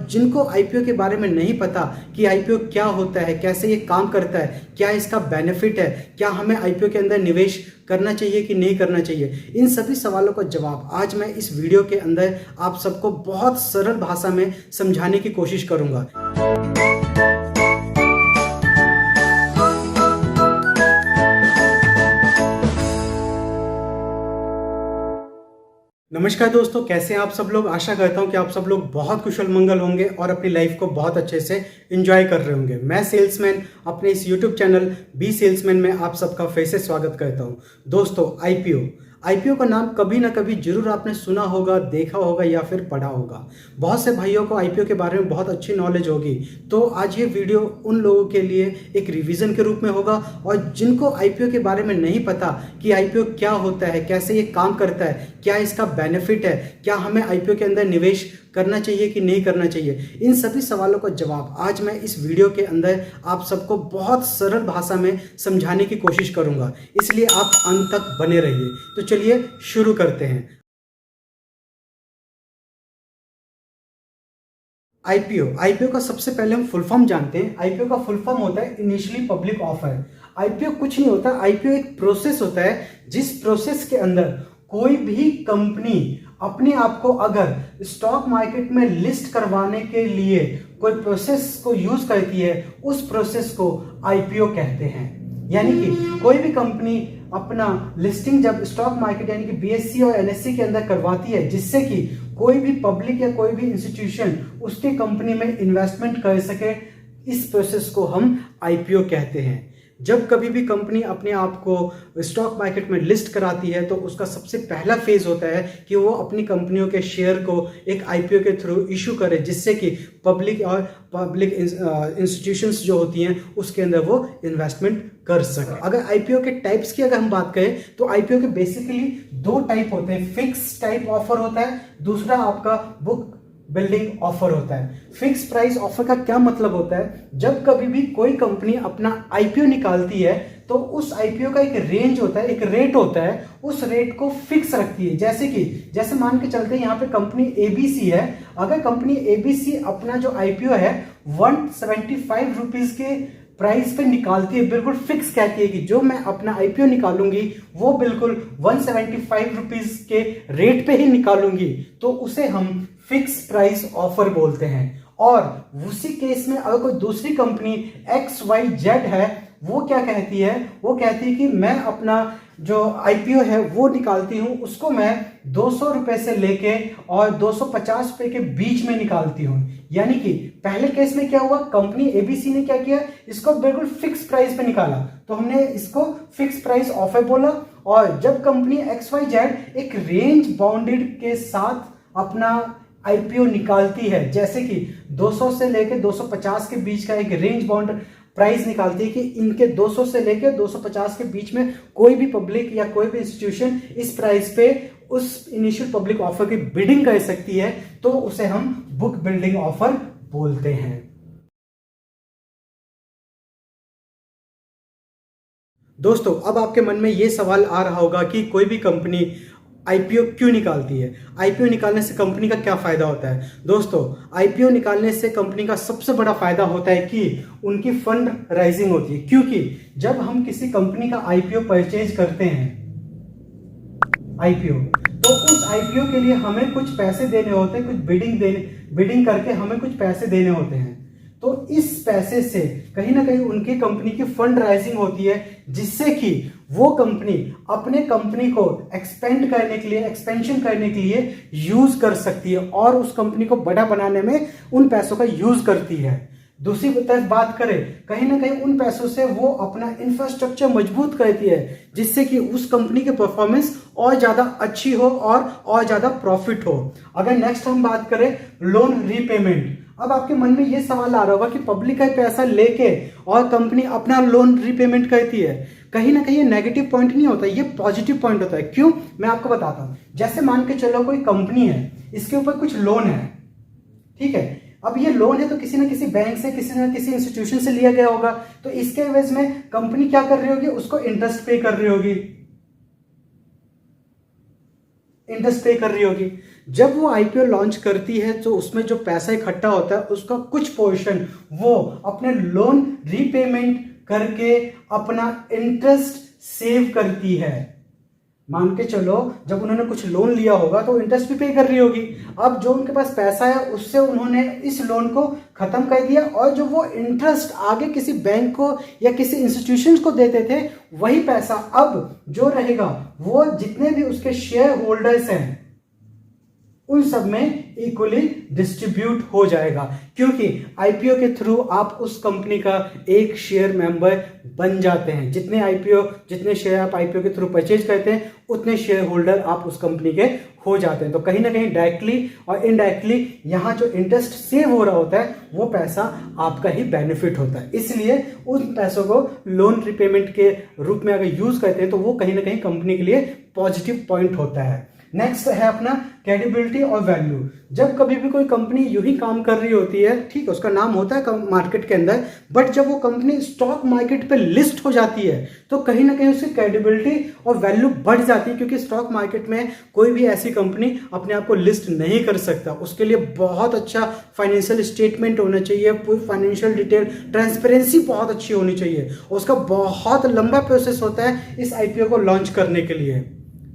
जिनको आईपीओ के बारे में नहीं पता कि आईपीओ क्या होता है, कैसे ये काम करता है, क्या इसका बेनिफिट है, क्या हमें आईपीओ के अंदर निवेश करना चाहिए कि नहीं करना चाहिए, इन सभी सवालों का जवाब आज मैं इस वीडियो के अंदर आप सबको बहुत सरल भाषा में समझाने की कोशिश करूंगा। नमस्कार दोस्तों, कैसे हैं आप सब लोग। आशा करता हूं कि आप सब लोग बहुत कुशल मंगल होंगे और अपनी लाइफ को बहुत अच्छे से एंजॉय कर रहे होंगे। मैं सेल्समैन अपने इस यूट्यूब चैनल बी सेल्समैन में आप सबका फिर से स्वागत करता हूं। दोस्तों, आईपीओ का नाम कभी ना कभी जरूर आपने सुना होगा, देखा होगा या फिर पढ़ा होगा। बहुत से भाइयों को आईपीओ के बारे में बहुत अच्छी नॉलेज होगी। तो आज ये वीडियो उन लोगों के लिए एक रिवीजन के रूप में होगा और जिनको आईपीओ के बारे में नहीं पता कि आईपीओ क्या होता है, कैसे ये काम करता है, क्या इसका बेनिफिट है, क्या हमें आईपीओ के अंदर निवेश करना चाहिए कि नहीं करना चाहिए, इन सभी सवालों का जवाब आज मैं इस वीडियो के अंदर आप सबको बहुत सरल भाषा में समझाने की कोशिश करूंगा। इसलिए आप अंत तक बने रहिए। तो चलिए शुरू करते हैं। आईपीओ का सबसे पहले हम फुल फॉर्म जानते हैं। आईपीओ का फुल फॉर्म होता है इनिशियली पब्लिक ऑफर। आईपीओ कुछ नहीं होता, आईपीओ एक प्रोसेस होता है जिस प्रोसेस के अंदर कोई भी कंपनी अपने आप को अगर स्टॉक मार्केट में लिस्ट करवाने के लिए कोई प्रोसेस को यूज करती है, उस प्रोसेस को आईपीओ कहते हैं। यानी कि कोई भी कंपनी अपना लिस्टिंग जब स्टॉक मार्केट यानी कि बीएससी और एनएससी के अंदर करवाती है, जिससे कि कोई भी पब्लिक या कोई भी इंस्टीट्यूशन उसके कंपनी में इन्वेस्टमेंट कर सके, इस प्रोसेस को हम आईपीओ कहते हैं। जब कभी भी कंपनी अपने आप को स्टॉक मार्केट में लिस्ट कराती है तो उसका सबसे पहला फेज होता है कि वो अपनी कंपनियों के शेयर को एक आईपीओ के थ्रू इशू करे, जिससे कि पब्लिक इंस्टीट्यूशंस जो होती हैं उसके अंदर वो इन्वेस्टमेंट कर सके। अगर आईपीओ के टाइप्स की अगर हम बात करें तो आईपीओ के बेसिकली दो टाइप होते हैं। फिक्स टाइप ऑफर होता है, दूसरा आपका बुक बिल्डिंग ऑफर होता है। फिक्स प्राइस ऑफर का क्या मतलब होता है? जब कभी भी कोई कंपनी अपना आईपीओ निकालती है तो उस आईपीओ का एक रेंज होता है, एक रेट होता है, उस रेट को फिक्स रखती है। जैसे मान के चलते हैं यहाँ पे कंपनी एबीसी है। अगर कंपनी एबीसी अपना जो आईपीओ है 175 रुपीज के प्राइस पे निकालती है, बिल्कुल फिक्स कहती है कि जो मैं अपना आईपीओ निकालूंगी वो बिल्कुल 175 रुपीज के रेट पे ही निकालूंगी, तो उसे हम फिक्स प्राइस ऑफर बोलते हैं। और उसी केस में अगर कोई दूसरी कंपनी XYZ है, वो क्या कहती है? वो कहती है कि मैं अपना जो आईपीओ है वो निकालती हूं, उसको मैं 200 रुपए से लेके और 250 रुपए के बीच में निकालती हूं। यानी कि पहले केस में क्या हुआ, कंपनी एबीसी ने क्या किया, इसको बिल्कुल फिक्स प्राइस पे निकाला, तो हमने इसको फिक्स प्राइस ऑफर बोला। और जब कंपनी XYZ एक रेंज बाउंडेड के साथ अपना आईपीओ निकालती है, जैसे कि 200 से लेके 250 के बीच का एक रेंज बाउंड प्राइस निकालती है कि इनके 200 से लेकर 250 के बीच में कोई भी पब्लिक या कोई भी इंस्टीट्यूशन इस प्राइस पे उस इनिशियल पब्लिक ऑफर की बिडिंग कर सकती है, तो उसे हम बुक बिल्डिंग ऑफर बोलते हैं। दोस्तों, अब आपके मन में यह सवाल आ रहा होगा कि कोई भी कंपनी आईपीओ क्यों निकालती है, आईपीओ निकालने से कंपनी का क्या फायदा होता है। दोस्तों, आईपीओ निकालने से कंपनी का सबसे बड़ा फायदा होता है कि उनकी फंड राइजिंग होती है। क्योंकि जब हम किसी कंपनी का आईपीओ परचेज करते हैं तो उस आईपीओ के लिए हमें कुछ पैसे देने होते हैं, कुछ बिडिंग करके हमें कुछ पैसे देने होते हैं। तो इस पैसे से कहीं ना कहीं उनकी कंपनी की फंड राइजिंग होती है, जिससे कि वो कंपनी अपने कंपनी को एक्सपेंशन करने के लिए यूज कर सकती है और उस कंपनी को बड़ा बनाने में उन पैसों का यूज करती है। दूसरी तरफ बात करें, कहीं ना कहीं उन पैसों से वो अपना इंफ्रास्ट्रक्चर मजबूत करती है, जिससे कि उस कंपनी की परफॉर्मेंस और ज्यादा अच्छी हो और ज्यादा प्रॉफिट हो। अगर नेक्स्ट हम बात करें लोन रीपेमेंट, अब आपके मन में यह सवाल आ रहा होगा कि पब्लिक का पैसा लेके और कंपनी अपना लोन रीपेमेंट करती है। कहीं ना कहीं ये नेगेटिव पॉइंट नहीं होता, ये पॉजिटिव पॉइंट होता है। क्यों? मैं आपको बताता हूं। जैसे मान के चलो कोई कंपनी है, इसके ऊपर कुछ लोन है, ठीक है। अब ये लोन है तो किसी ना किसी बैंक से, किसी ना किसी इंस्टीट्यूशन से लिया गया होगा, तो इसके एवज में कंपनी क्या कर रही होगी, उसको इंटरेस्ट पे कर रही होगी। जब वो आईपीओ लॉन्च करती है तो उसमें जो पैसा इकट्ठा होता है उसका कुछ पोर्शन वो अपने लोन रीपेमेंट करके अपना इंटरेस्ट सेव करती है। मान के चलो जब उन्होंने कुछ लोन लिया होगा तो इंटरेस्ट भी पे कर रही होगी। अब जो उनके पास पैसा है उससे उन्होंने इस लोन को खत्म कर दिया और जो वो इंटरेस्ट आगे किसी बैंक को या किसी इंस्टीट्यूशन को देते थे वही पैसा अब जो रहेगा वो जितने भी उसके शेयर होल्डर्स हैं उन सब में इक्वली डिस्ट्रीब्यूट हो जाएगा, क्योंकि आईपीओ के थ्रू आप उस कंपनी का एक शेयर मेंबर बन जाते हैं। जितने शेयर आप आईपीओ के थ्रू परचेज करते हैं उतने शेयर होल्डर आप उस कंपनी के हो जाते हैं। तो कहीं ना कहीं डायरेक्टली और इनडायरेक्टली यहाँ जो इंटरेस्ट सेव हो रहा होता है वो पैसा आपका ही बेनिफिट होता है। इसलिए उन पैसों को लोन रिपेमेंट के रूप में अगर यूज करते हैं तो वो कहीं ना कहीं कंपनी के लिए पॉजिटिव पॉइंट होता है। नेक्स्ट है अपना क्रेडिबिलिटी और वैल्यू। जब कभी भी कोई कंपनी यूं ही काम कर रही होती है, ठीक है, उसका नाम होता है मार्केट के अंदर, बट जब वो कंपनी स्टॉक मार्केट पे लिस्ट हो जाती है तो कहीं ना कहीं उसकी क्रेडिबिलिटी और वैल्यू बढ़ जाती है, क्योंकि स्टॉक मार्केट में कोई भी ऐसी कंपनी अपने आप को लिस्ट नहीं कर सकता। उसके लिए बहुत अच्छा फाइनेंशियल स्टेटमेंट होना चाहिए, पूरी फाइनेंशियल डिटेल ट्रांसपेरेंसी बहुत अच्छी होनी चाहिए। उसका बहुत लंबा प्रोसेस होता है इस आईपीओ को लॉन्च करने के लिए।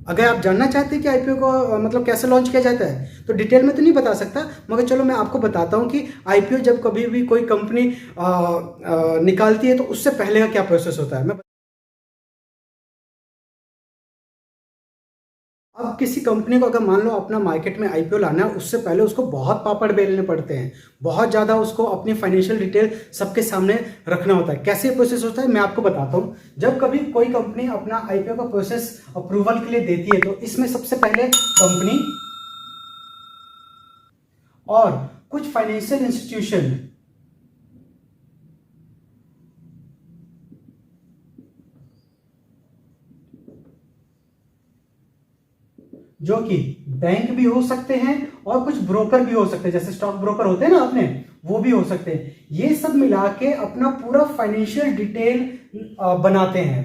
अगर आप जानना चाहते हैं कि आईपीओ को मतलब कैसे लॉन्च किया जाता है तो डिटेल में तो नहीं बता सकता, मगर चलो मैं आपको बताता हूं कि आईपीओ जब कभी भी कोई कंपनी निकालती है तो उससे पहले का क्या प्रोसेस होता है। अब किसी कंपनी को अगर मान लो अपना मार्केट में आईपीओ लाना है, उससे पहले उसको बहुत पापड़ बेलने पड़ते हैं, बहुत ज़्यादा उसको अपनी फाइनेंशियल डिटेल सबके सामने रखना होता है। कैसे प्रोसेस होता है मैं आपको बताता हूँ। जब कभी कोई कंपनी अपना आईपीओ का प्रोसेस अप्रूवल के लिए देती है तो इसमें सबसे पहले कंपनी और कुछ फाइनेंशियल इंस्टीट्यूशन जो कि बैंक भी हो सकते हैं और कुछ ब्रोकर भी हो सकते हैं, जैसे स्टॉक ब्रोकर होते हैं ना अपने, वो भी हो सकते हैं। ये सब मिला के अपना पूरा फाइनेंशियल डिटेल बनाते हैं।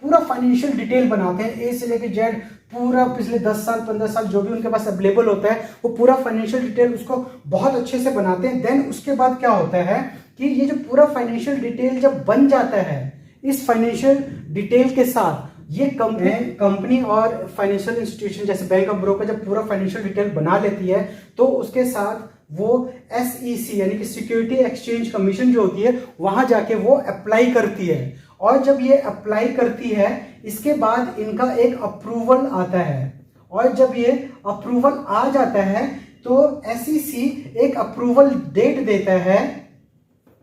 पूरा फाइनेंशियल डिटेल बनाते हैं, ए से लेकर जेड, पूरा पिछले 10 साल 15 साल जो भी उनके पास अवेलेबल होता है वो पूरा फाइनेंशियल डिटेल उसको बहुत अच्छे से बनाते हैं। देन उसके बाद क्या होता है कि ये जो पूरा फाइनेंशियल डिटेल जब बन जाता है, इस फाइनेंशियल डिटेल के साथ ये कंपनी और फाइनेंशियल इंस्टीट्यूशन जैसे बैंक ऑफ ब्रोकर जब पूरा फाइनेंशियल डिटेल बना लेती है तो उसके साथ वो SEC यानी कि सिक्योरिटी एक्सचेंज कमीशन जो होती है वहां जाके वो अप्लाई करती है। और जब ये अप्लाई करती है इसके बाद इनका एक अप्रूवल आता है, और जब ये अप्रूवल आ जाता है तो SEC एक अप्रूवल डेट देता है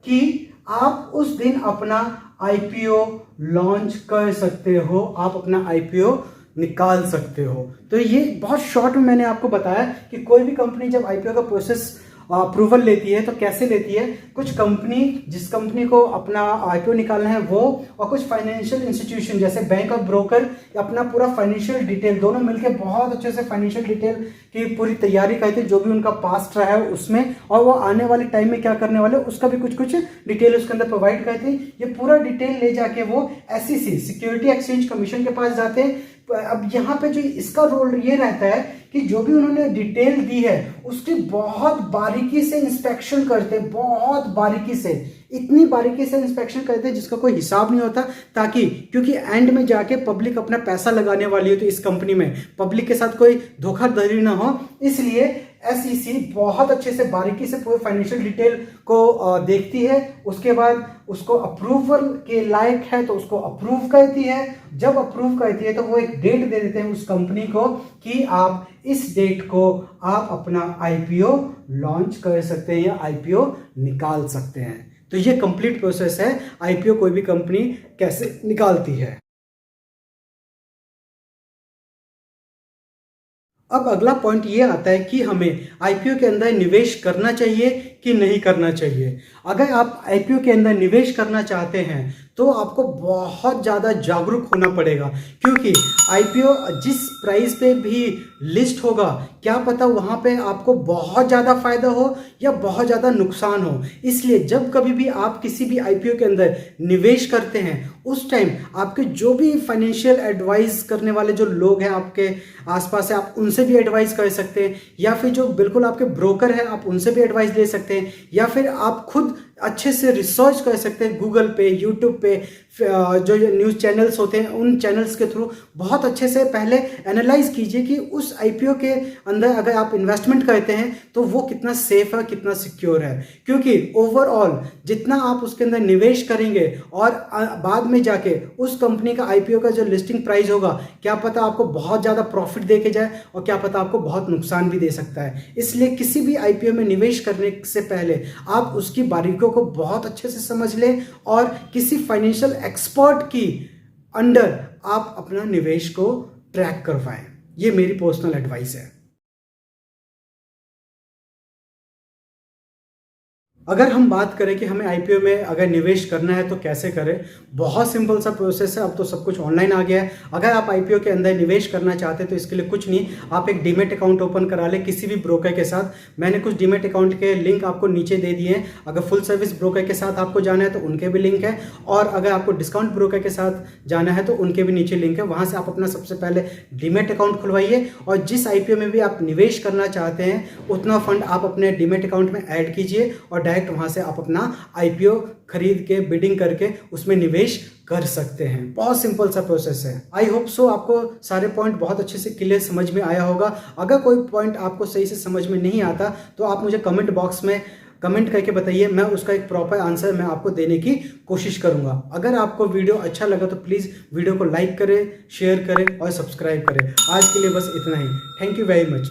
कि आप उस दिन अपना आईपीओ लॉन्च कर सकते हो, आप अपना आईपीओ निकाल सकते हो। तो ये बहुत शॉर्ट में मैंने आपको बताया कि कोई भी कंपनी जब आईपीओ का प्रोसेस अप्रूवल लेती है तो कैसे लेती है। कुछ कंपनी, जिस कंपनी को अपना आईपीओ निकालना है वो, और कुछ फाइनेंशियल इंस्टीट्यूशन जैसे बैंक ऑफ ब्रोकर अपना पूरा फाइनेंशियल डिटेल दोनों मिलकर बहुत अच्छे से फाइनेंशियल डिटेल की पूरी तैयारी करते हैं, जो भी उनका पास्ट रहा है उसमें, और वो आने वाले टाइम में क्या करने वाले उसका भी कुछ कुछ डिटेल उसके अंदर प्रोवाइड करते हैं। ये पूरा डिटेल ले जाके वो SEC सिक्योरिटी एक्सचेंज कमीशन के पास जाते हैं। अब यहाँ पे जो इसका रोल ये रहता है कि जो भी उन्होंने डिटेल दी है उसकी बहुत बारीकी से इंस्पेक्शन करते, बहुत बारीकी से, इतनी बारीकी से इंस्पेक्शन करते हैं जिसका कोई हिसाब नहीं होता, ताकि क्योंकि एंड में जाके पब्लिक अपना पैसा लगाने वाली है तो इस कंपनी में पब्लिक के साथ कोई धोखाधड़ी ना हो, इसलिए SEC बहुत अच्छे से बारीकी से पूरे फाइनेंशियल डिटेल को देखती है। उसके बाद उसको अप्रूवल के लायक है तो उसको अप्रूव करती है। जब अप्रूव करती है तो वो एक डेट दे देते हैं उस कंपनी को कि आप इस डेट को आप अपना आईपीओ लॉन्च कर सकते हैं या आईपीओ निकाल सकते हैं। तो ये कंप्लीट प्रोसेस है आईपीओ कोई भी कंपनी कैसे निकालती है। अब अगला पॉइंट ये आता है कि हमें आईपीओ के अंदर निवेश करना चाहिए कि नहीं करना चाहिए। अगर आप आईपीओ के अंदर निवेश करना चाहते हैं तो आपको बहुत ज़्यादा जागरूक होना पड़ेगा, क्योंकि आईपीओ जिस प्राइस पे भी लिस्ट होगा, क्या पता वहाँ पे आपको बहुत ज़्यादा फायदा हो या बहुत ज़्यादा नुकसान हो। इसलिए जब कभी भी आप किसी भी आईपीओ के अंदर निवेश करते हैं, उस टाइम आपके जो भी फाइनेंशियल एडवाइस करने वाले जो लोग हैं आपके आसपास है, आप उनसे भी एडवाइस कर सकते हैं, या फिर जो बिल्कुल आपके ब्रोकर हैं आप उनसे भी एडवाइस ले सकते हैं, या फिर आप खुद अच्छे से रिसर्च कर सकते हैं गूगल पे, यूट्यूब पे, जो न्यूज़ चैनल्स होते हैं उन चैनल्स के थ्रू बहुत अच्छे से पहले एनालाइज कीजिए कि उस आईपीओ के अंदर अगर आप इन्वेस्टमेंट करते हैं तो वो कितना सेफ है, कितना सिक्योर है। क्योंकि ओवरऑल जितना आप उसके अंदर निवेश करेंगे और बाद में जाके उस कंपनी का आईपीओ का जो लिस्टिंग प्राइस होगा, क्या पता आपको बहुत ज़्यादा प्रॉफिट दे के जाए और क्या पता आपको बहुत नुकसान भी दे सकता है। इसलिए किसी भी आईपीओ में निवेश करने से पहले आप उसकी बारीकियों को बहुत अच्छे से समझ लें और किसी फाइनेंशियल एक्सपर्ट की अंडर आप अपना निवेश को ट्रैक करवाएं। ये मेरी पर्सनल एडवाइस है। अगर हम बात करें कि हमें आईपीओ में अगर निवेश करना है तो कैसे करें, बहुत सिंपल सा प्रोसेस है। अब तो सब कुछ ऑनलाइन आ गया है। अगर आप आईपीओ के अंदर निवेश करना चाहते हैं तो इसके लिए कुछ नहीं, आप एक डीमैट अकाउंट ओपन करा लें किसी भी ब्रोकर के साथ। मैंने कुछ डीमैट अकाउंट के लिंक आपको नीचे दे दिए हैं। अगर फुल सर्विस ब्रोकर के साथ आपको जाना है तो उनके भी लिंक है, और अगर आपको डिस्काउंट ब्रोकर के साथ जाना है तो उनके भी नीचे लिंक है। वहाँ से आप अपना सबसे पहले डीमैट अकाउंट खुलवाइए और जिस आईपीओ में भी आप निवेश करना चाहते हैं उतना फंड आप अपने डीमैट अकाउंट में ऐड कीजिए और डायरेक्ट वहां से आप अपना आईपीओ खरीद के बिडिंग करके उसमें निवेश कर सकते हैं। बहुत सिंपल सा प्रोसेस है। आई होप सो आपको सारे पॉइंट बहुत अच्छे से क्लियर समझ में आया होगा। अगर कोई पॉइंट आपको सही से समझ में नहीं आता तो आप मुझे कमेंट बॉक्स में कमेंट करके बताइए, मैं उसका एक प्रॉपर आंसर मैं आपको देने की कोशिश करूंगा। अगर आपको वीडियो अच्छा लगा तो प्लीज़ वीडियो को लाइक करें, शेयर करें और सब्सक्राइब करें। आज के लिए बस इतना ही। Thank you very much.